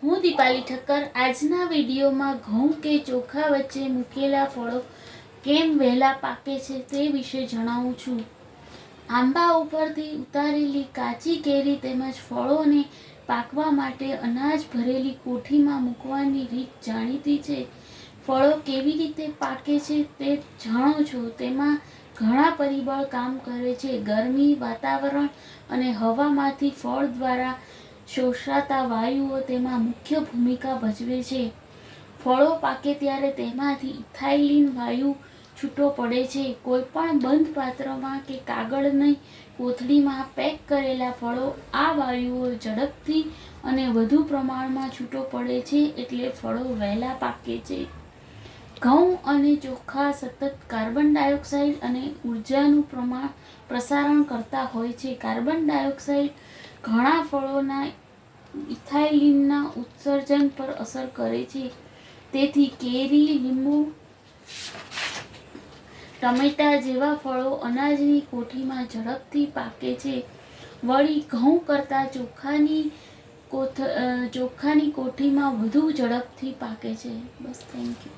હું દીપાલી ઠક્કર આજના વિડીયોમાં ઘઉં કે ચોખા વચ્ચે મૂકેલા ફળો કેમ વહેલા પાકે છે તે વિશે જણાવું છું. આંબા ઉપરથી ઉતારેલી કાચી કેરી તેમજ ફળોને પાકવા માટે અનાજ ભરેલી કોઠીમાં મૂકવાની રીત જાણીતી છે. ફળો કેવી રીતે પાકે છે તે જાણો છો. તેમાં ઘણા પરિબળ કામ કરે છે. ગરમી, વાતાવરણ અને હવામાંથી ફળ દ્વારા શોષાતા વાયુઓ તેમાં મુખ્ય ભૂમિકા ભજવે છે. ફળો પાકે ત્યારે તેમાંથી ઇથાઇલિન વાયુ છૂટો પડે છે. કોઈપણ બંધ પાત્રમાં કે કાગળની કોથળીમાં પેક કરેલા ફળો આ વાયુઓ ઝડપથી અને વધુ પ્રમાણમાં છૂટો પડે છે, એટલે ફળો વહેલા પાકે છે. ઘઉં અને ચોખા સતત કાર્બન ડાયોક્સાઇડ અને ઉર્જાનું પ્રસારણ કરતા હોય છે. કાર્બન ડાયોક્સાઇડ ઘણા ફળોના ઇથાઇલિનના ઉત્સર્જન પર અસર કરે છે. તેથી કેરી, લીંબુ, ટમેટા જેવા ફળો અનાજની કોઠીમાં ઝડપથી પાકે છે. વળી ઘઉં કરતાં ચોખાની કોઠીમાં વધુ ઝડપથી પાકે છે. બસ, થેન્ક યુ.